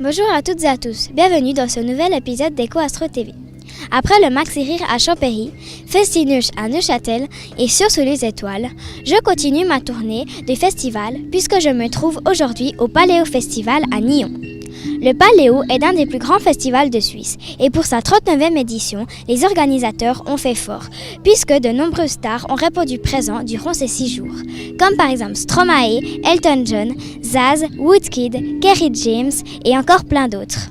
Bonjour à toutes et à tous, bienvenue dans ce nouvel épisode d'Eco-Astro TV. Après le Maxi Rire à Champéry, Festinuche à Neuchâtel et Sur sous les étoiles, je continue ma tournée des festivals puisque je me trouve aujourd'hui au Paléo Festival à Nyon. Le Paléo est l'un des plus grands festivals de Suisse et pour sa 39e édition, les organisateurs ont fait fort puisque de nombreuses stars ont répondu présent durant ces 6 jours, comme par exemple Stromae, Elton John, Zaz, Woodkid, Kerry James et encore plein d'autres.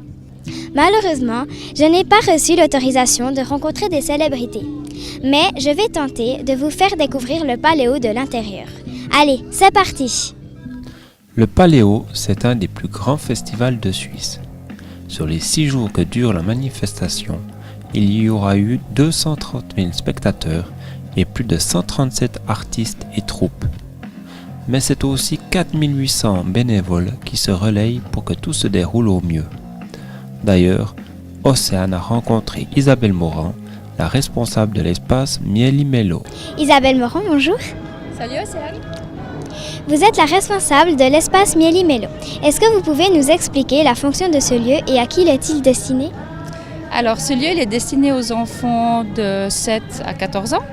Malheureusement, je n'ai pas reçu l'autorisation de rencontrer des célébrités, mais je vais tenter de vous faire découvrir le Paléo de l'intérieur. Allez, c'est parti! Le Paléo, c'est un des plus grands festivals de Suisse. Sur les 6 jours que dure la manifestation, il y aura eu 230 000 spectateurs et plus de 137 artistes et troupes. Mais c'est aussi 4 800 bénévoles qui se relayent pour que tout se déroule au mieux. D'ailleurs, Océane a rencontré Isabelle Morand, la responsable de l'espace Mieli-Mélo. Isabelle Morand, bonjour. Salut Océane. Vous êtes la responsable de l'espace Mieli-Mélo. Est-ce que vous pouvez nous expliquer la fonction de ce lieu et à qui est-il destiné? Alors ce lieu il est destiné aux enfants de 7 à 14 ans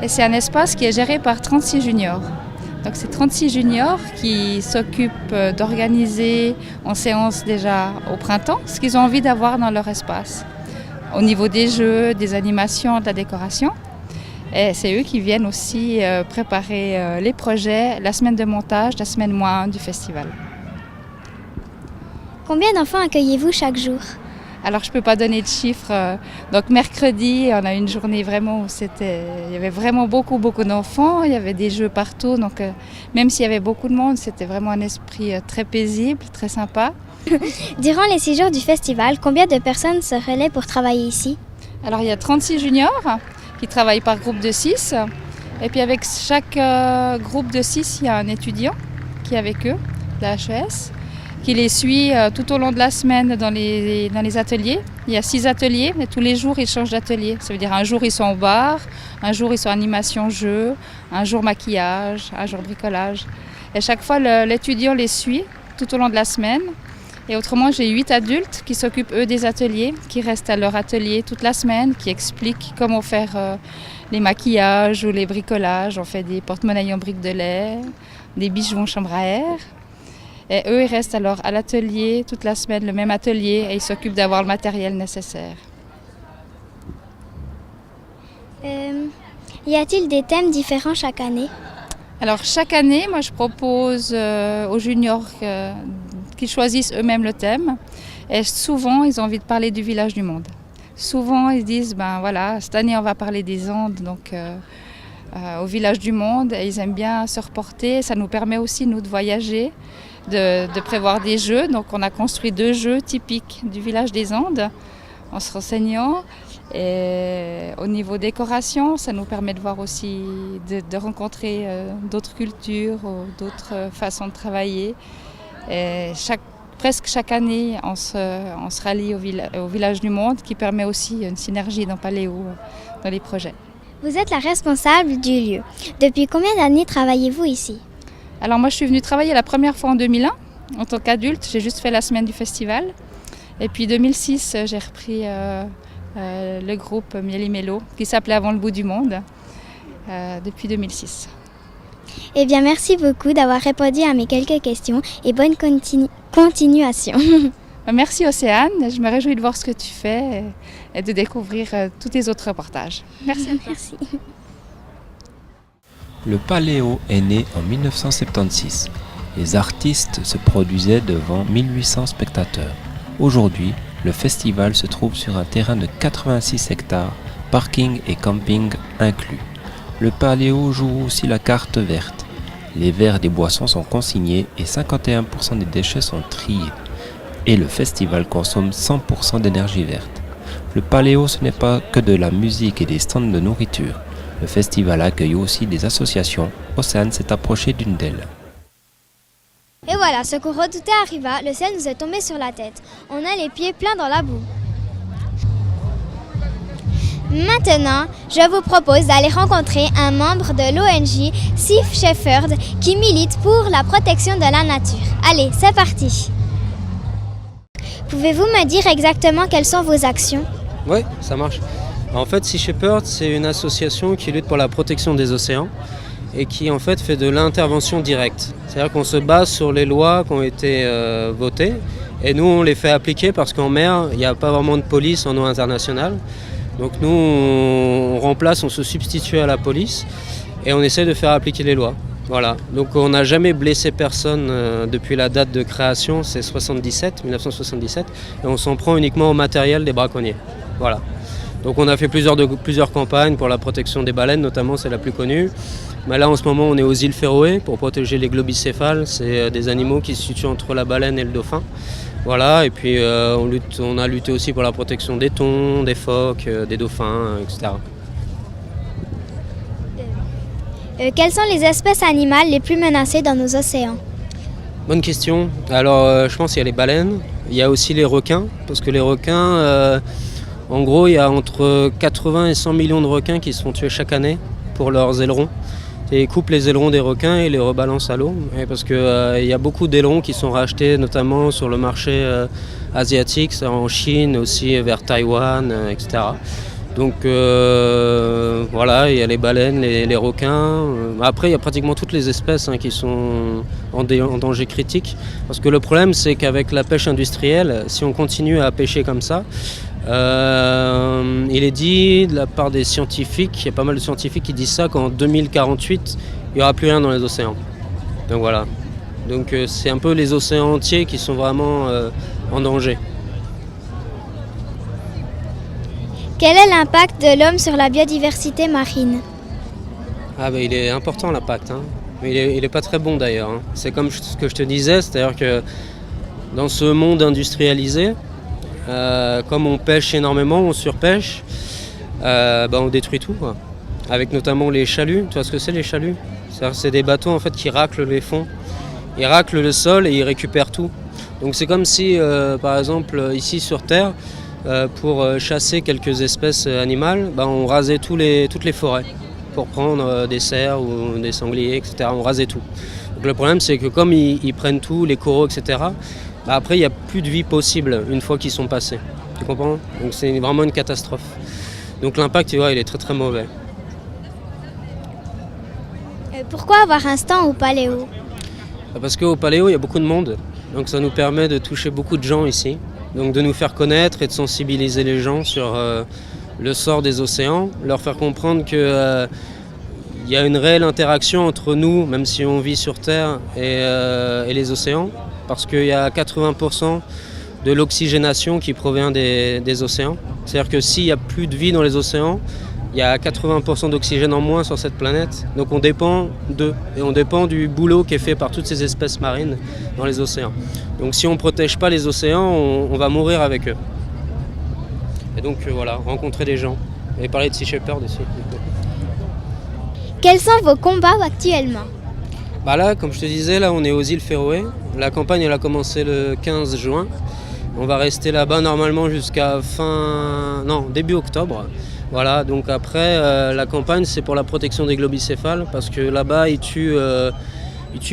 et c'est un espace qui est géré par 36 juniors. Donc c'est 36 juniors qui s'occupent d'organiser en séance déjà au printemps ce qu'ils ont envie d'avoir dans leur espace. Au niveau des jeux, des animations, de la décoration. Et c'est eux qui viennent aussi préparer les projets, la semaine de montage, la semaine -1 du festival. Combien d'enfants accueillez-vous chaque jour? Alors je ne peux pas donner de chiffres. Donc mercredi, on a une journée vraiment où il y avait vraiment beaucoup d'enfants, il y avait des jeux partout. Donc même s'il y avait beaucoup de monde, c'était vraiment un esprit très paisible, très sympa. Durant les 6 jours du festival, combien de personnes se relaient pour travailler ici? Alors il y a 36 juniors qui travaillent par groupe de 6. Et puis avec chaque groupe de 6, il y a un étudiant qui est avec eux, de la HES, qui les suit tout au long de la semaine dans les ateliers. Il y a 6 ateliers, mais tous les jours ils changent d'atelier. Ça veut dire un jour ils sont au bar, un jour ils sont animation jeu, un jour maquillage, un jour bricolage. Et chaque fois l'étudiant les suit tout au long de la semaine. Et autrement, j'ai 8 adultes qui s'occupent eux des ateliers, qui restent à leur atelier toute la semaine, qui expliquent comment faire les maquillages ou les bricolages. On fait des porte-monnaie en briques de lait, des bijoux en chambre à air. Et eux, ils restent alors à l'atelier toute la semaine, le même atelier, et ils s'occupent d'avoir le matériel nécessaire. Y a-t-il des thèmes différents chaque année? Alors chaque année, moi je propose aux juniors qu'ils choisissent eux-mêmes le thème. Et souvent, ils ont envie de parler du village du monde. Souvent, ils disent, ben voilà, cette année on va parler des Andes, donc au village du monde. Et ils aiment bien se reporter. Ça nous permet aussi, nous, de voyager, de prévoir des jeux. Donc on a construit 2 jeux typiques du village des Andes en se renseignant. Et au niveau décoration, ça nous permet de voir aussi, de rencontrer d'autres cultures, d'autres façons de travailler. Et presque chaque année, on se rallie au village du monde, qui permet aussi une synergie dans Paléo, dans les projets. Vous êtes la responsable du lieu. Depuis combien d'années travaillez-vous ici? Alors moi, je suis venue travailler la première fois en 2001, en tant qu'adulte. J'ai juste fait la semaine du festival. Et puis 2006, j'ai repris le groupe Mieli-Mélo, qui s'appelait avant Le Bout du Monde, depuis 2006. Eh bien, merci beaucoup d'avoir répondu à mes quelques questions et bonne continuation. Merci Océane, je me réjouis de voir ce que tu fais et de découvrir tous tes autres reportages. Merci. Merci. Le Paléo est né en 1976. Les artistes se produisaient devant 1800 spectateurs. Aujourd'hui, le festival se trouve sur un terrain de 86 hectares, parking et camping inclus. Le Paléo joue aussi la carte verte. Les verres des boissons sont consignés et 51% des déchets sont triés. Et le festival consomme 100% d'énergie verte. Le Paléo, ce n'est pas que de la musique et des stands de nourriture. Le festival accueille aussi des associations. Océane s'est approchée d'une d'elles. Et voilà, ce qu'on redoutait arriva, le ciel nous est tombé sur la tête. On a les pieds pleins dans la boue. Maintenant, je vous propose d'aller rencontrer un membre de l'ONG Safe Shepherd qui milite pour la protection de la nature. Allez, c'est parti! Pouvez-vous me dire exactement quelles sont vos actions? Oui, ça marche. En fait, Sea Shepherd, c'est une association qui lutte pour la protection des océans et qui en fait fait de l'intervention directe. C'est-à-dire qu'on se base sur les lois qui ont été votées et nous on les fait appliquer parce qu'en mer, il n'y a pas vraiment de police en eau internationale. Donc nous, on remplace, on se substitue à la police et on essaie de faire appliquer les lois. Voilà. Donc on n'a jamais blessé personne depuis la date de création, c'est 1977, et on s'en prend uniquement au matériel des braconniers. Voilà. Donc on a fait plusieurs campagnes pour la protection des baleines, notamment c'est la plus connue. Mais là en ce moment on est aux îles Féroé pour protéger les globicéphales, c'est des animaux qui se situent entre la baleine et le dauphin. Voilà, et puis on a lutté aussi pour la protection des thons, des phoques, des dauphins, etc. Quelles sont les espèces animales les plus menacées dans nos océans? Bonne question. Alors je pense qu'il y a les baleines, il y a aussi les requins, parce que les requins, en gros il y a entre 80 et 100 millions de requins qui se font tuer chaque année pour leurs ailerons. Et ils coupent les ailerons des requins et les rebalancent à l'eau. Parce qu'il y a beaucoup d'ailerons qui sont rachetés notamment sur le marché asiatique, en Chine, aussi vers Taïwan, etc. Donc voilà, il y a les baleines, les requins. Après, il y a pratiquement toutes les espèces qui sont en danger critique. Parce que le problème, c'est qu'avec la pêche industrielle, si on continue à pêcher comme ça, il est dit de la part des scientifiques, il y a pas mal de scientifiques qui disent ça, qu'en 2048, il n'y aura plus rien dans les océans. Donc voilà. Donc c'est un peu les océans entiers qui sont vraiment en danger. Quel est l'impact de l'homme sur la biodiversité marine? Il est important l'impact, mais il est pas très bon d'ailleurs. C'est comme ce que je te disais, c'est-à-dire que dans ce monde industrialisé, comme on pêche énormément, on surpêche, on détruit tout, quoi. Avec notamment les chaluts. Tu vois ce que c'est les chaluts? C'est des bateaux en fait qui raclent les fonds, ils raclent le sol et ils récupèrent tout. Donc c'est comme si, par exemple, ici sur Terre, pour chasser quelques espèces animales, on rasait toutes les forêts pour prendre des cerfs ou des sangliers, etc. On rasait tout. Donc le problème c'est que comme ils prennent tout, les coraux, etc., après il n'y a plus de vie possible une fois qu'ils sont passés. Tu comprends? Donc c'est vraiment une catastrophe. Donc l'impact, il est très très mauvais. Pourquoi avoir un stand au Paléo? Parce qu'au Paléo, il y a beaucoup de monde. Donc ça nous permet de toucher beaucoup de gens ici. Donc de nous faire connaître et de sensibiliser les gens sur le sort des océans, leur faire comprendre qu'il y a une réelle interaction entre nous, même si on vit sur Terre, et les océans, parce qu'il y a 80% de l'oxygénation qui provient des océans. C'est-à-dire que s'il n'y a plus de vie dans les océans, il y a 80% d'oxygène en moins sur cette planète. Donc on dépend d'eux, et on dépend du boulot qui est fait par toutes ces espèces marines dans les océans. Donc si on ne protège pas les océans, on va mourir avec eux. Et donc voilà, rencontrer des gens et parler de Sea Shepherd aussi. Quels sont vos combats actuellement? Là, comme je te disais, là on est aux îles Féroé. La campagne elle a commencé le 15 juin. On va rester là-bas normalement jusqu'à début octobre. Voilà, donc après la campagne c'est pour la protection des globicéphales parce que là-bas ils tuent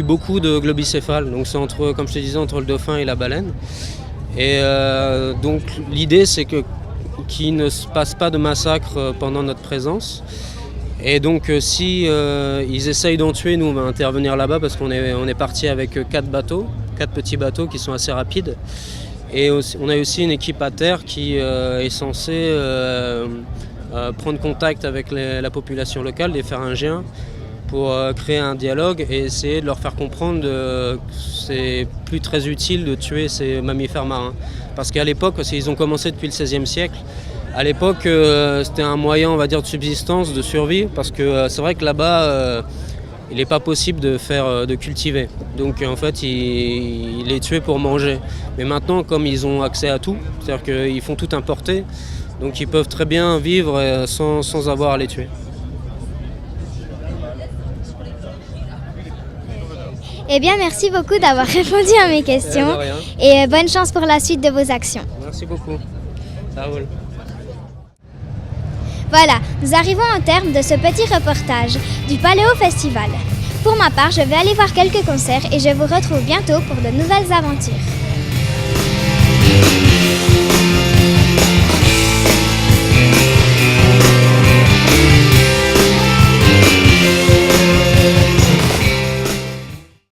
beaucoup de globicéphales. Donc c'est comme je te disais, entre le dauphin et la baleine. Et donc l'idée c'est qu'il ne se passe pas de massacre pendant notre présence. Et donc si ils essayent d'en tuer, nous on va intervenir là-bas parce qu'on est parti avec 4 petits bateaux qui sont assez rapides. Et on a aussi une équipe à terre qui est censée prendre contact avec la population locale, les pharyngiens, pour créer un dialogue et essayer de leur faire comprendre que c'est plus très utile de tuer ces mammifères marins. Parce qu'à l'époque, ils ont commencé depuis le XVIe siècle, à l'époque c'était un moyen, on va dire, de subsistance, de survie, parce que c'est vrai que là-bas, il n'est pas possible de cultiver. Donc en fait, il est tué pour manger. Mais maintenant, comme ils ont accès à tout, c'est-à-dire qu'ils font tout importer, donc ils peuvent très bien vivre sans avoir à les tuer. Eh bien, merci beaucoup d'avoir répondu à mes questions et bonne chance pour la suite de vos actions. Merci beaucoup. Ça roule. Voilà, nous arrivons au terme de ce petit reportage du Paléo Festival. Pour ma part, je vais aller voir quelques concerts et je vous retrouve bientôt pour de nouvelles aventures.